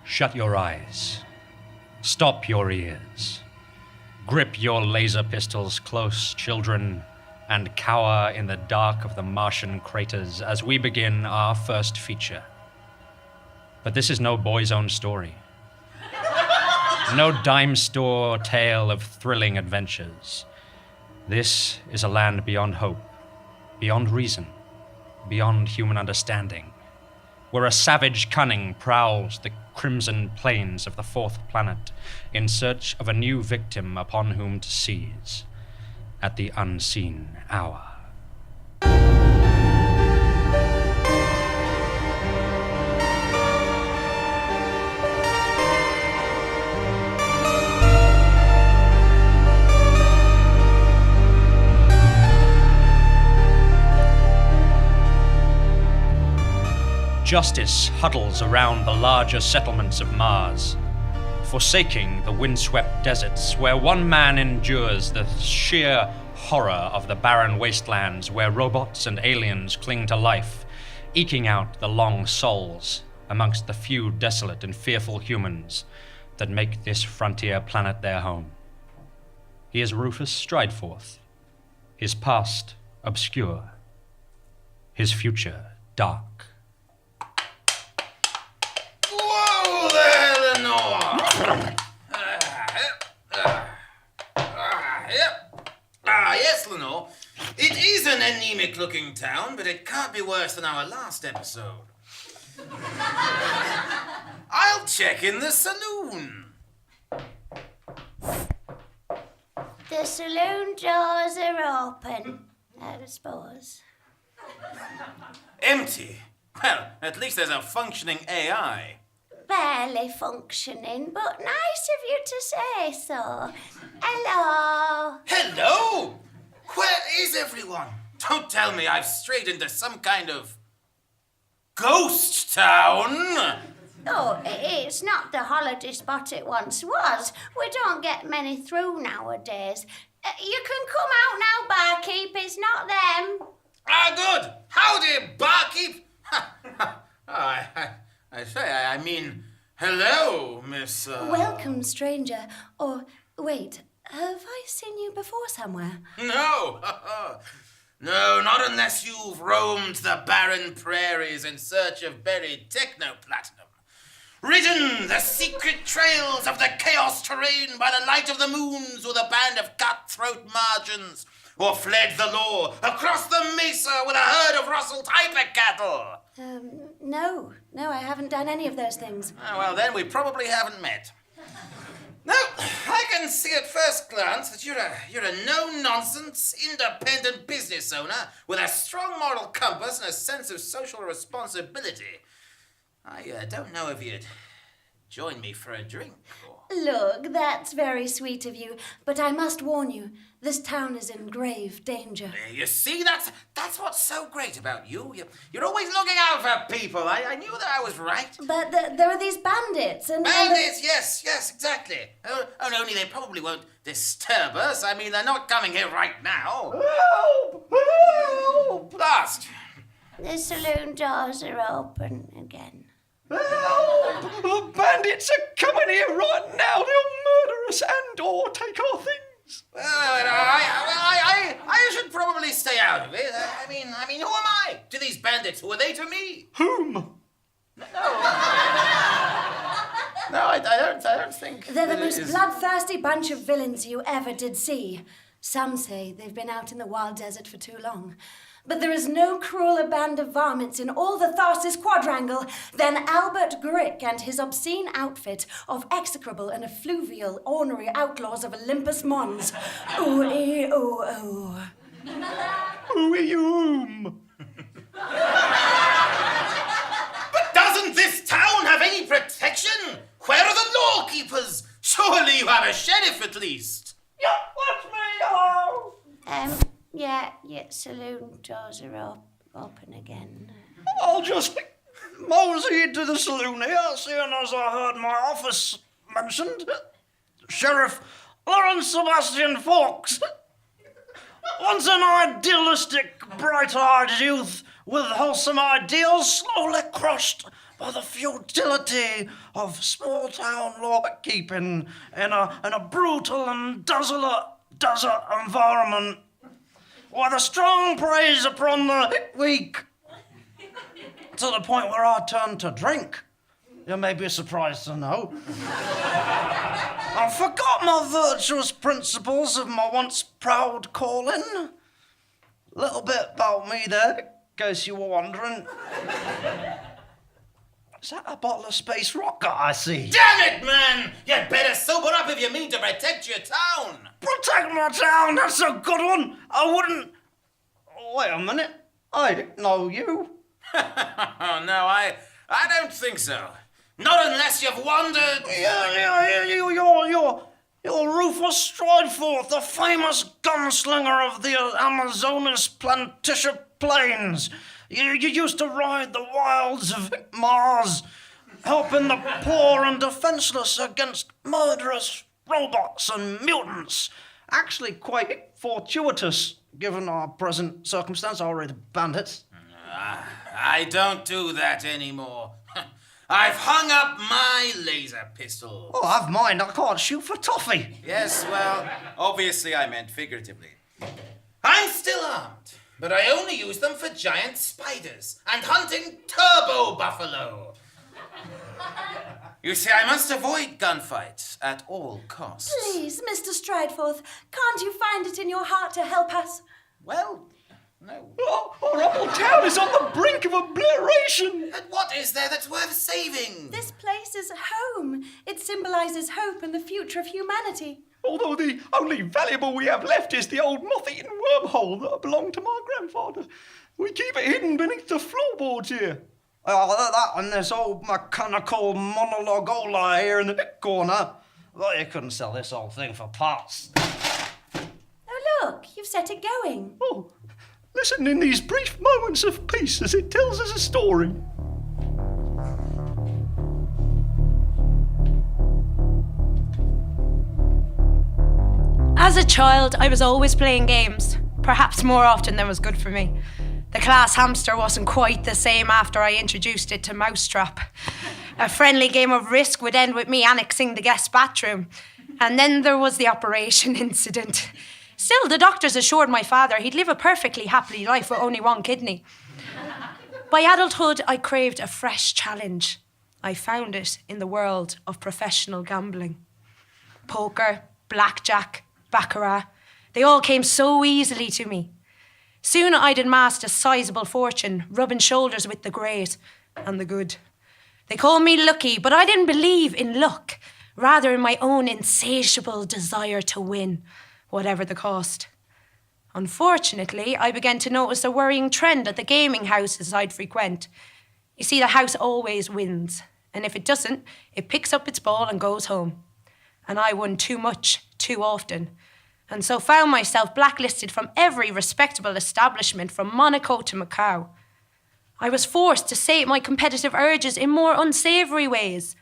Shut your eyes. Stop your ears. Grip your laser pistols close, children, and cower in the dark of the Martian craters as we begin our first feature. But this is no boy's own story. No dime store tale of thrilling adventures. This is a land beyond hope, beyond reason, beyond human understanding, where a savage cunning prowls the crimson plains of the fourth planet in search of a new victim upon whom to seize at the unseen hour. Justice huddles around the larger settlements of Mars, forsaking the windswept deserts where one man endures the sheer horror of the barren wastelands where robots and aliens cling to life, eking out the long souls amongst the few desolate and fearful humans that make this frontier planet their home. He is Rufus Strideforth, his past obscure, his future dark. Yes, Lenore. It is an anemic-looking town, but it can't be worse than our last episode. I'll check in the saloon. The saloon doors are open, I suppose. Empty. Well, at least there's a functioning AI. Barely functioning, but nice of you to say so. Hello. Hello? Where is everyone? Don't tell me I've strayed into some kind of ghost town. Oh, it's not the holiday spot it once was. We don't get many through nowadays. You can come out now, barkeep. It's not them. Ah, good. Howdy, barkeep. I mean, hello, Miss... Welcome, stranger. Or, wait, have I seen you before somewhere? No. No, not unless you've roamed the barren prairies in search of buried technoplatinum. Ridden the secret trails of the chaos terrain by the light of the moons with a band of cutthroat Martians, or fled the law across the mesa with a herd of rustled hyper cattle. No, I haven't done any of those things. Oh, well, then we probably haven't met. No, I can see at first glance that you're a no-nonsense, independent business owner with a strong moral compass and a sense of social responsibility. I don't know if you'd join me for a drink or... Look, that's very sweet of you, but I must warn you, this town is in grave danger. You see, that's what's so great about you. You're always looking out for people. I knew that I was right. But there are these bandits and... Bandits, yes, exactly. Oh, only they probably won't disturb us. I mean, they're not coming here right now. Help! Blast! The saloon doors are open again. Help! The bandits are coming here right now. They'll murder us and or take our things. Well, I should probably stay out of it. I mean, who am I to these bandits? Who are they to me? Whom? No, I don't think... They're the most bloodthirsty bunch of villains you ever did see. Some say they've been out in the wild desert for too long. But there is no crueler band of varmints in all the Tharsis quadrangle than Albert Grick and his obscene outfit of execrable and effluvial ornery outlaws of Olympus Mons. Ooh-ee-ooh-ooh. Ooh-ee-oom. But doesn't this town have any protection? Where are the lawkeepers? Surely you have a sheriff at least. Yeah, watch me, hello. Yeah, saloon doors are open again. I'll just mosey into the saloon here, seeing as I heard my office mentioned. Sheriff Lawrence Sebastian Fawkes. Once an idealistic, bright-eyed youth with wholesome ideals, slowly crushed by the futility of small-town law-keeping in a brutal and desolate desert environment, where the strong preys upon the weak, to the point where I turned to drink. You may be surprised to know. I forgot my virtuous principles of my once proud calling. Little bit about me there, in case you were wondering. Is that a bottle of space rocket I see? Damn it, man! You'd better sober up if you mean to protect your town. Protect my town, that's a good one. I wouldn't... Wait a minute, I didn't know you. No, I don't think so. Not unless you've wandered... You're Rufus Strideforth, the famous gunslinger of the Amazonas Plantisha Plains. You used to ride the wilds of Mars, helping the poor and defenseless against murderous robots and mutants. Actually quite fortuitous, given our present circumstance, already bandits. I don't do that anymore. I've hung up my laser pistol. Oh, have mine. I can't shoot for toffee. Yes, well, obviously I meant figuratively. I'm still armed, but I only use them for giant spiders and hunting turbo buffalo. You see, I must avoid gunfights at all costs. Please, Mr. Strideforth, can't you find it in your heart to help us? Well, no. Our whole town is on the brink of obliteration. And what is there that's worth saving? This place is home. It symbolizes hope and the future of humanity. Although the only valuable we have left is the old moth-eaten wormhole that belonged to my grandfather. We keep it hidden beneath the floorboards here. That and this old mechanical monologue here in the corner. Well, you couldn't sell this old thing for parts. Oh, look, you've set it going. Oh, listen in these brief moments of peace as it tells us a story. As a child, I was always playing games, perhaps more often than was good for me. The class hamster wasn't quite the same after I introduced it to Mousetrap. A friendly game of Risk would end with me annexing the guest bathroom. And then there was the operation incident. Still, the doctors assured my father he'd live a perfectly happy life with only one kidney. By adulthood, I craved a fresh challenge. I found it in the world of professional gambling. Poker, blackjack, baccarat, they all came so easily to me. Soon I'd amassed a sizable fortune, rubbing shoulders with the great and the good. They called me lucky, but I didn't believe in luck, rather in my own insatiable desire to win, whatever the cost. Unfortunately, I began to notice a worrying trend at the gaming houses I'd frequent. You see, the house always wins, and if it doesn't, it picks up its ball and goes home. And I won too much, too often, and so found myself blacklisted from every respectable establishment from Monaco to Macau. I was forced to sate my competitive urges in more unsavoury ways.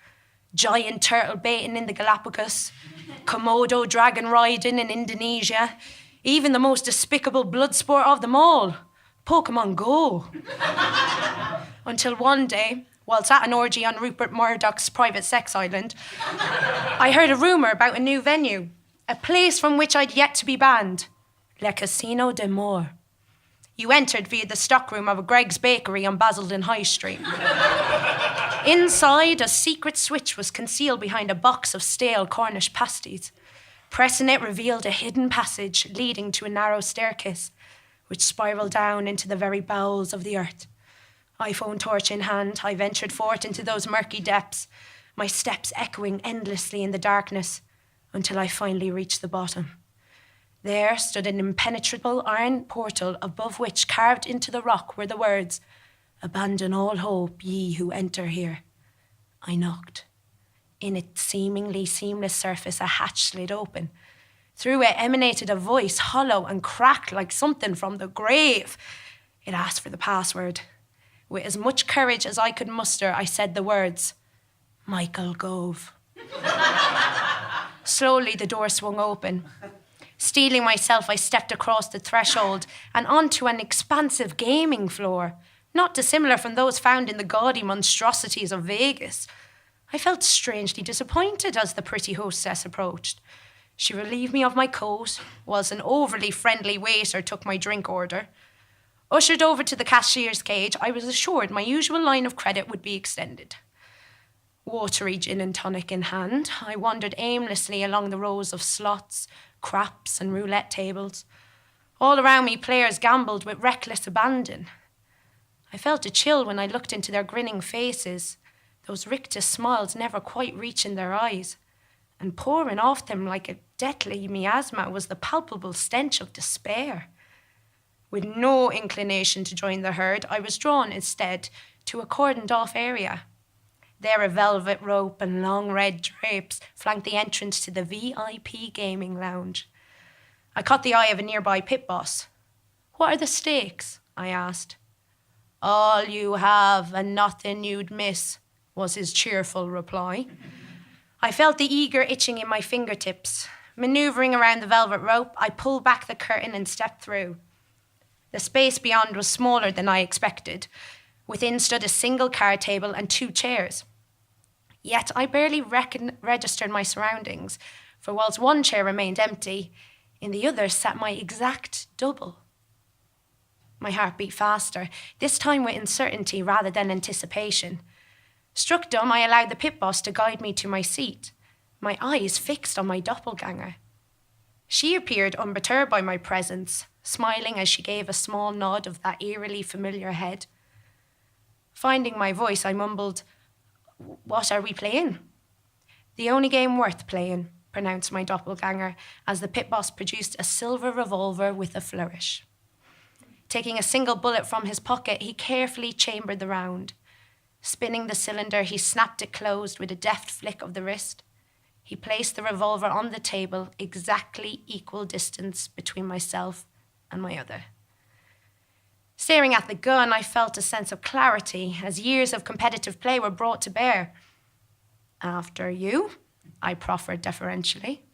Giant turtle baiting in the Galapagos, Komodo dragon riding in Indonesia, even the most despicable blood sport of them all, Pokemon Go. Until one day, whilst at an orgy on Rupert Murdoch's private sex island, I heard a rumour about a new venue, a place from which I'd yet to be banned, Le Casino de Moor. You entered via the stockroom of a Greg's Bakery on Basildon High Street. Inside, a secret switch was concealed behind a box of stale Cornish pasties. Pressing it revealed a hidden passage leading to a narrow staircase, which spiralled down into the very bowels of the earth. iPhone torch in hand, I ventured forth into those murky depths, my steps echoing endlessly in the darkness, until I finally reached the bottom. There stood an impenetrable iron portal above which, carved into the rock, were the words, "Abandon all hope, ye who enter here." I knocked. In its seemingly seamless surface, a hatch slid open. Through it emanated a voice, hollow and cracked like something from the grave. It asked for the password. With as much courage as I could muster, I said the words, "Michael Gove." Slowly, the door swung open. Steeling myself, I stepped across the threshold and onto an expansive gaming floor. not dissimilar from those found in the gaudy monstrosities of Vegas. I felt strangely disappointed as the pretty hostess approached. She relieved me of my coat, whilst an overly friendly waiter took my drink order. Ushered over to the cashier's cage, I was assured my usual line of credit would be extended. Watery gin and tonic in hand, I wandered aimlessly along the rows of slots, craps and roulette tables. All around me, players gambled with reckless abandon. I felt a chill when I looked into their grinning faces, those rictus smiles never quite reaching their eyes, and pouring off them like a deadly miasma was the palpable stench of despair. With no inclination to join the herd, I was drawn instead to a cordoned-off area. There a velvet rope and long red drapes flanked the entrance to the VIP gaming lounge. I caught the eye of a nearby pit boss. "What are the stakes?" I asked. "All you have and nothing you'd miss," was his cheerful reply. I felt the eager itching in my fingertips. Manoeuvring around the velvet rope, I pulled back the curtain and stepped through. The space beyond was smaller than I expected. Within stood a single card table and 2 chairs. Yet I barely registered my surroundings, for whilst one chair remained empty, in the other sat my exact double. My heart beat faster, this time with uncertainty rather than anticipation. Struck dumb, I allowed the pit boss to guide me to my seat, my eyes fixed on my doppelganger. She appeared unperturbed by my presence, smiling as she gave a small nod of that eerily familiar head. Finding my voice, I mumbled, "What are we playing?" "The only game worth playing," pronounced my doppelganger, as the pit boss produced a silver revolver with a flourish. Taking a single bullet from his pocket, he carefully chambered the round. Spinning the cylinder, he snapped it closed with a deft flick of the wrist. He placed the revolver on the table, exactly equal distance between myself and my other. Staring at the gun, I felt a sense of clarity as years of competitive play were brought to bear. "After you," I proffered deferentially.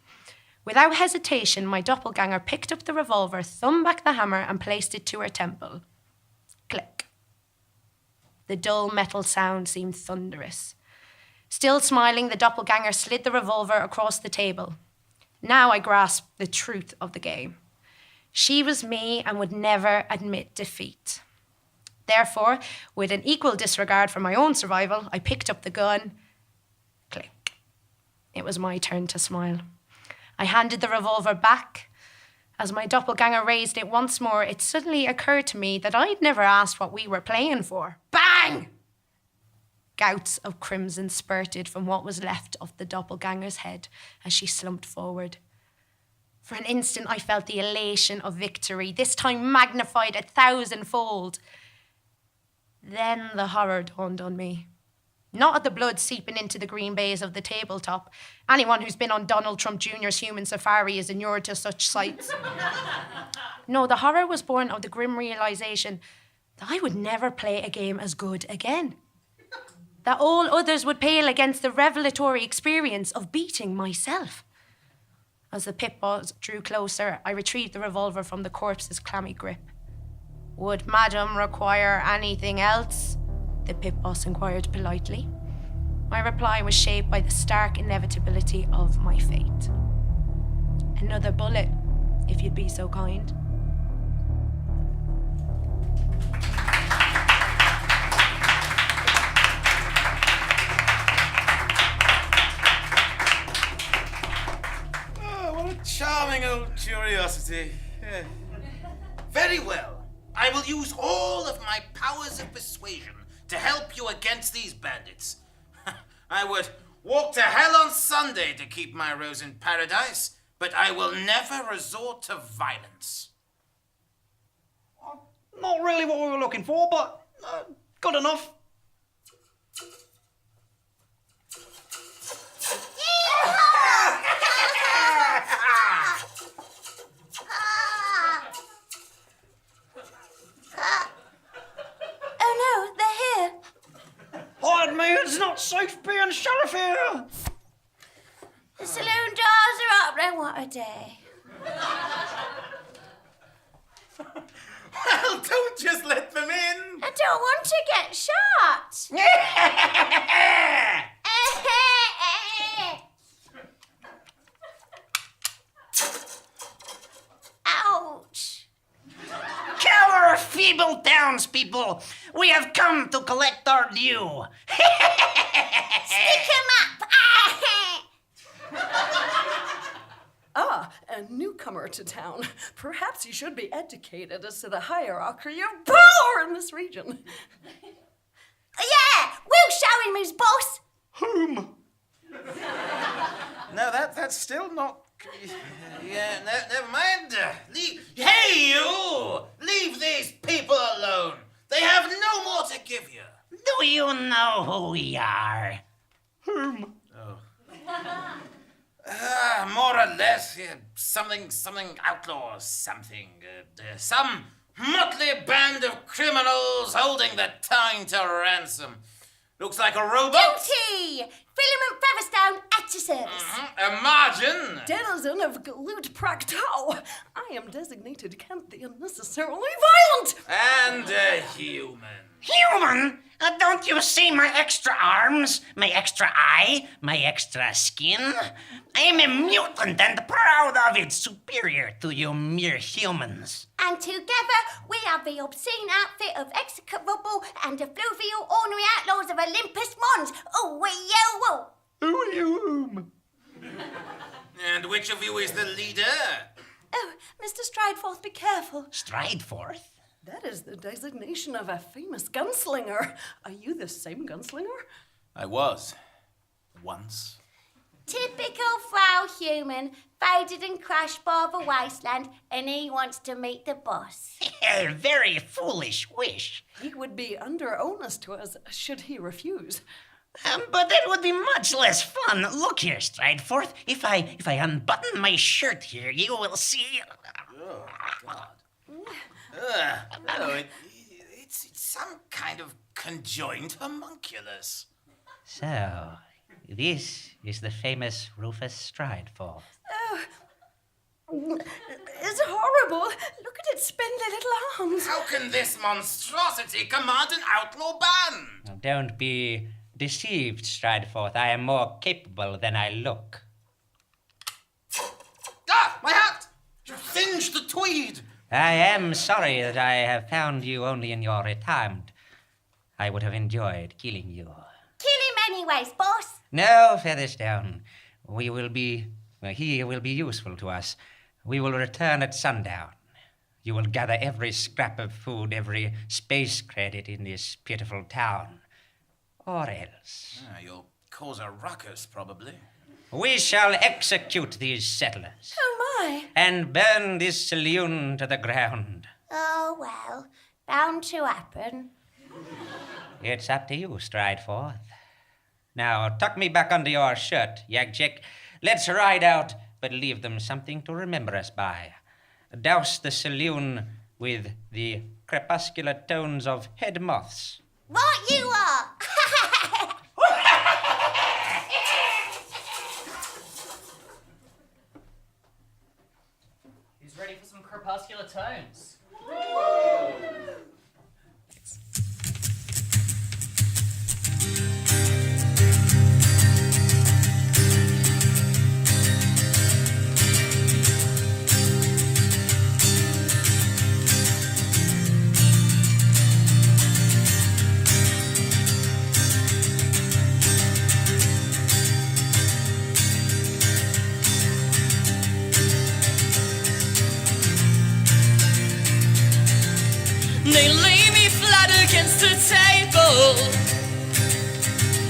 Without hesitation, my doppelganger picked up the revolver, thumbed back the hammer, and placed it to her temple. Click. The dull metal sound seemed thunderous. Still smiling, the doppelganger slid the revolver across the table. Now I grasped the truth of the game. She was me and would never admit defeat. Therefore, with an equal disregard for my own survival, I picked up the gun. Click. It was my turn to smile. I handed the revolver back. As my doppelganger raised it once more, it suddenly occurred to me that I'd never asked what we were playing for. Bang! Gouts of crimson spurted from what was left of the doppelganger's head as she slumped forward. For an instant, I felt the elation of victory, this time magnified 1,000-fold. Then the horror dawned on me. Not at the blood seeping into the green baize of the tabletop. Anyone who's been on Donald Trump Jr.'s human safari is inured to such sights. No, the horror was born of the grim realization that I would never play a game as good again. That all others would pale against the revelatory experience of beating myself. As the pit boss drew closer, I retrieved the revolver from the corpse's clammy grip. "Would madam require anything else?" the pit boss inquired politely. My reply was shaped by the stark inevitability of my fate. "Another bullet, if you'd be so kind." Charming old curiosity. Yeah. Very well. I will use all of my powers of persuasion to help you against these bandits. I would walk to hell on Sunday to keep my rose in paradise, but I will never resort to violence. Not really what we were looking for, but good enough. Oh no, they're here. Pardon me, it's not safe being sheriff here. The saloon doors are open. What a day. Well, don't just let them in. I don't want get shot. Ouch. Cower, feeble townspeople, we have come to collect our due. Stick 'em up. Ah, a newcomer to town. Perhaps you should be educated as to the hierarchy of power in this region. Yeah, we'll show him his boss. Whom? No, that's still not... Yeah, never mind. Hey, you! Leave these people alone. They have no more to give you. Do you know who we are? Whom? More or less, something outlaw, something. Some motley band of criminals holding the town to ransom. Looks like a robot. Guilty! Filament Featherstone at your service. A Martian. Denizen of Galut Praktau. I am designated Kent the Unnecessarily Violent. And a human. Human? Don't you see my extra arms, my extra eye, my extra skin? I am a mutant and proud of it, superior to you mere humans. And together we are the obscene outfit of execrable and effluvial ornery outlaws of Olympus Mons. Oh, we yo. Who are you whom? And which of you is the leader? Oh, Mr. Strideforth, be careful. Strideforth? That is the designation of a famous gunslinger. Are you the same gunslinger? I was. Once. Typical Frau Human, faded and crashed by the wasteland, and he wants to meet the boss. A very foolish wish. He would be under onus to us should he refuse. But that would be much less fun. Look here, Strideforth. If I unbutton my shirt here, you will see. Oh, God. It's some kind of conjoined homunculus. So, this is the famous Rufus Strideforth. Oh, it's horrible. Look at its spindly little arms. How can this monstrosity command an outlaw band? Now, don't be deceived, Strideforth. I am more capable than I look. Ah, my hat! You singed the tweed! I am sorry that I have found you only in your retirement. I would have enjoyed killing you. Kill him anyways, boss. No, Featherstone. He will be useful to us. We will return at sundown. You will gather every scrap of food, every space credit in this pitiful town. Or else. You'll cause a ruckus, probably. We shall execute these settlers. Oh, my. And burn this saloon to the ground. Oh, well, bound to happen. It's up to you, Strideforth. Now, tuck me back under your shirt, Yagchick. Let's ride out, but leave them something to remember us by. Douse the saloon with the crepuscular tones of head moths. Right you are! Who's ready for some crepuscular tones? They lay me flat against the table.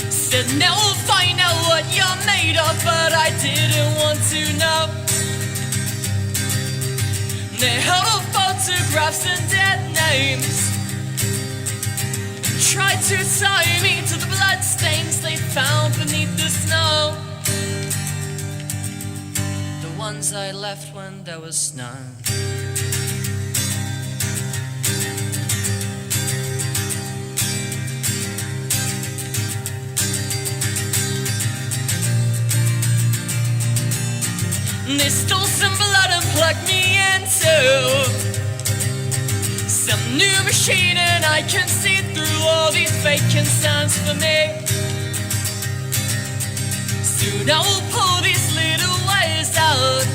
Said, now we'll find out what you're made of, but I didn't want to know. They held photographs and dead names, tried to tie me to the bloodstains they found beneath the snow. The ones I left when there was snow. They stole some blood and plugged me into some new machine, and I can see through all all these vacant sands for me. Soon I will pull these little wires out.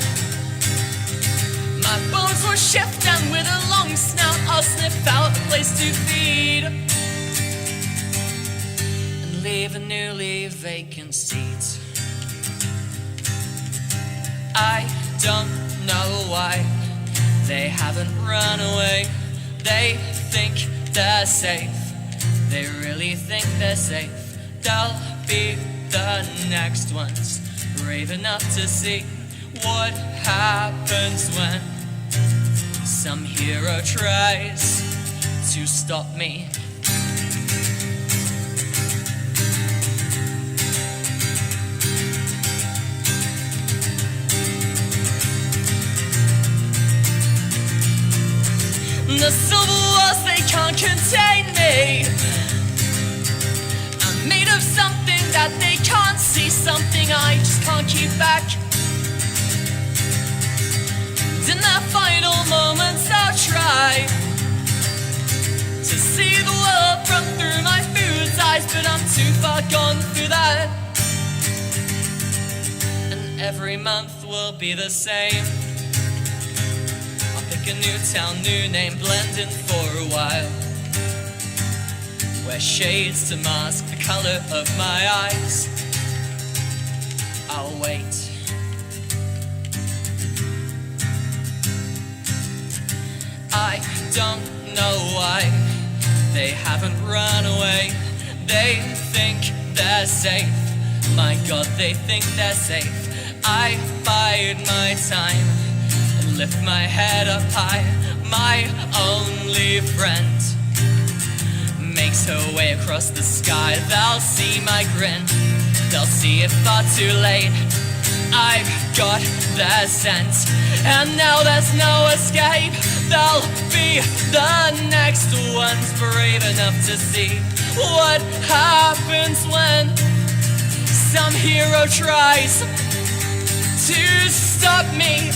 My bones will shift and with a long snout I'll sniff out a place to feed and leave a newly vacant seat. I don't know why they haven't run away. They think they're safe. They really think they're safe. They'll be the next ones, brave enough to see what happens when some hero tries to stop me. The silver walls, they can't contain me. I'm made of something that they can't see, something I just can't keep back. And in their final moments I'll try to see the world from through my food's eyes, but I'm too far gone through that. And every month will be the same. A new town, new name, blend in for a while. Wear shades to mask the color of my eyes. I'll wait. I don't know why they haven't run away. They think they're safe. My God, they think they're safe. I bide my time. Lift my head up high, my only friend makes her way across the sky. They'll see my grin, they'll see it far too late. I've got their scent, and now there's no escape. They'll be the next ones, brave enough to see what happens when some hero tries to stop me.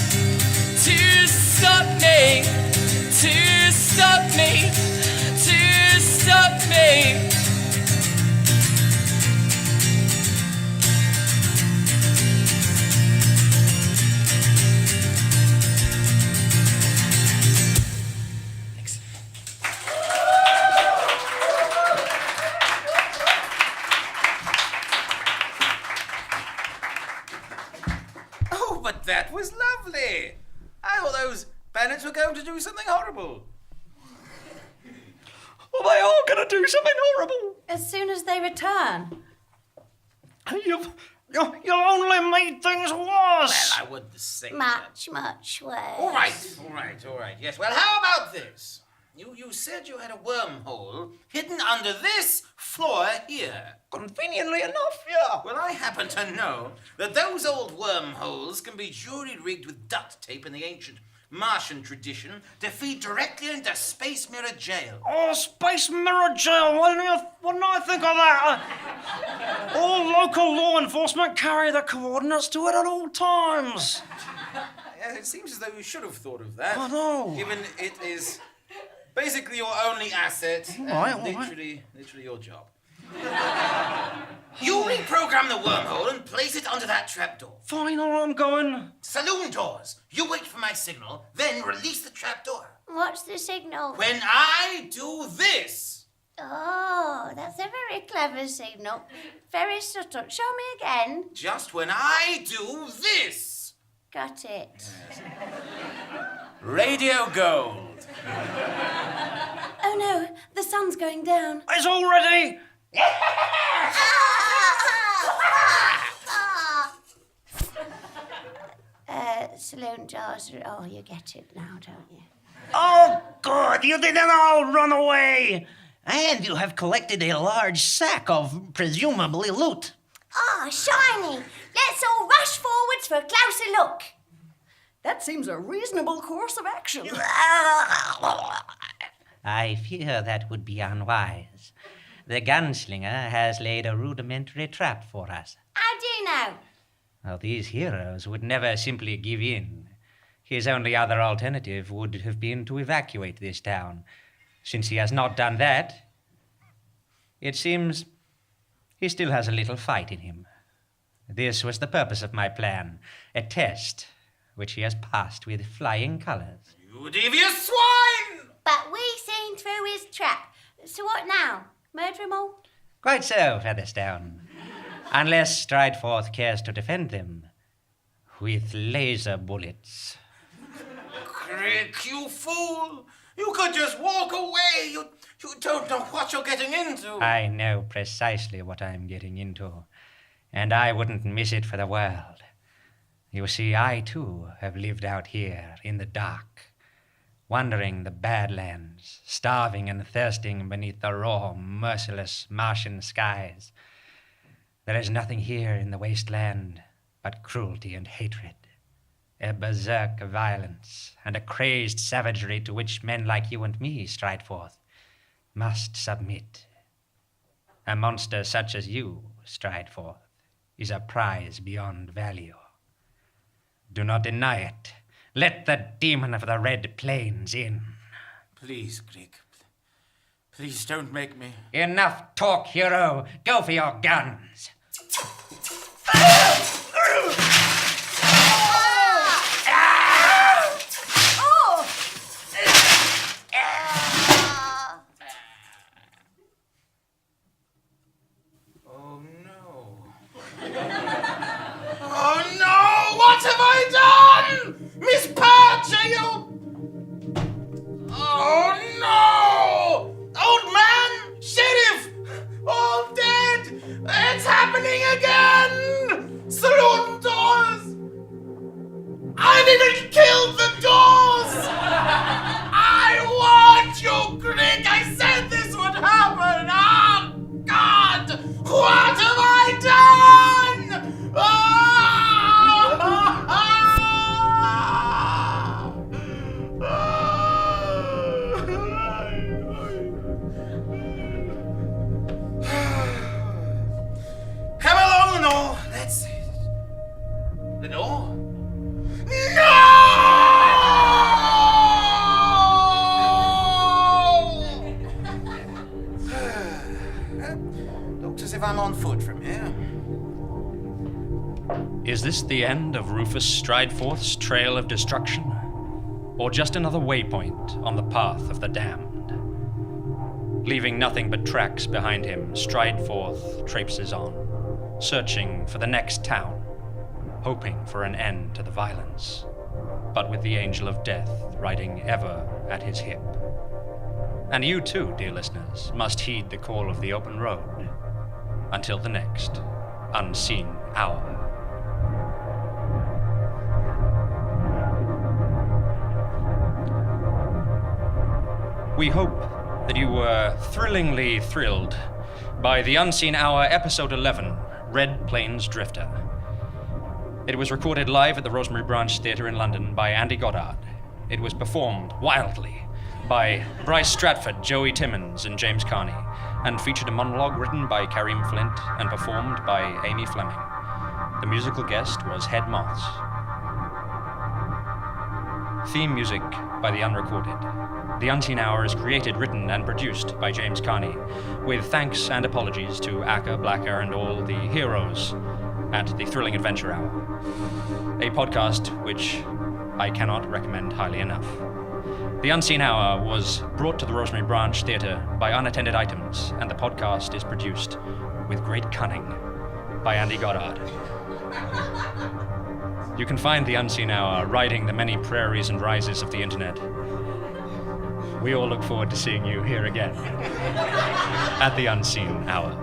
To stop me, to stop me, to stop me. Thanks. Oh, but that was lovely. I thought those bandits were going to do something horrible. Are they all going to do something horrible? As soon as they return. You only made things worse. Well, I wouldn't say Much, much worse. All right. Yes, well, how about this? You said you had a wormhole hidden under this floor here. Conveniently enough, yeah. Well, I happen to know that those old wormholes can be jury-rigged with duct tape in the ancient Martian tradition to feed directly into Space Mirror Jail. Oh, Space Mirror Jail. Why didn't I think of that? All local law enforcement carry the coordinates to it at all times. Yeah, it seems as though you should have thought of that. I know. Given it is basically your only asset, All right. literally your job. You reprogram the wormhole and place it under that trapdoor. Fine, I'm going. Saloon doors. You wait for my signal, then release the trapdoor. What's the signal? When I do this. Oh, that's a very clever signal. Very subtle. Show me again. Just when I do this. Got it. Radio gold. Oh no, the sun's going down. It's all ready. Saloon doors. Oh, you get it now, don't you? Oh, good. You didn't all run away. And you have collected a large sack of presumably loot. Ah, shiny. Let's all rush forwards for a closer look. That seems a reasonable course of action. I fear that would be unwise. The gunslinger has laid a rudimentary trap for us. How do you know? Well, these heroes would never simply give in. His only other alternative would have been to evacuate this town. Since he has not done that, It seems he still has a little fight in him. This was the purpose of my plan, a test which he has passed with flying colours. You devious swine! But we seen through his trap. So what now? Murder 'em all? Quite so, Featherstone. Unless Strideforth cares to defend them with laser bullets. Crick, you fool! You could just walk away. You don't know what you're getting into. I know precisely what I'm getting into, and I wouldn't miss it for the world. You see, I too have lived out here in the dark, wandering the Badlands, starving and thirsting beneath the raw, merciless Martian skies. There is nothing here in the wasteland but cruelty and hatred, a berserk violence, and a crazed savagery to which men like you and me, Strideforth, must submit. A monster such as you, Strideforth, is a prize beyond value. Do not deny it. Let the demon of the Red Plains in. Please, Crick. Please don't make me... Enough talk, hero. Go for your guns. What have I done? Miss Patch, are you... Oh, no! Old man! Sheriff! All dead! It's happening again! Saloon doors! I've even killed the doors! I warned you, Crick! I said this would happen! Oh, God! What have I done? Oh! Come along, no. That's it. The door. No! Looks as if I'm on foot from here. Is this the end of Rufus Strideforth's trail of destruction? Or just another waypoint on the path of the damned? Leaving nothing but tracks behind him, Strideforth traipses on, searching for the next town, hoping for an end to the violence, but with the angel of death riding ever at his hip. And you too, dear listeners, must heed the call of the open road. Until the next unseen hour. We hope that you were thrillingly thrilled by The Unseen Hour, Episode 11, Red Plains Drifter. It was recorded live at the Rosemary Branch Theatre in London by Andy Goddard. It was performed wildly by Brice, Stratford, Joey Timmins, and James Carney, and featured a monologue written by Karim Flint and performed by Amy Fleming. The musical guest was Head Moths. Theme music by The Unrecorded. The Unseen Hour is created, written, and produced by James Carney, with thanks and apologies to Acker, Blacker, and all the heroes at the Thrilling Adventure Hour, a podcast which I cannot recommend highly enough. The Unseen Hour was brought to the Rosemary Branch Theatre by Unattended Items, and the podcast is produced with great cunning by Andy Goddard. You can find The Unseen Hour riding the many prairies and rises of the internet. We all look forward to seeing you here again at The Unseen Hour.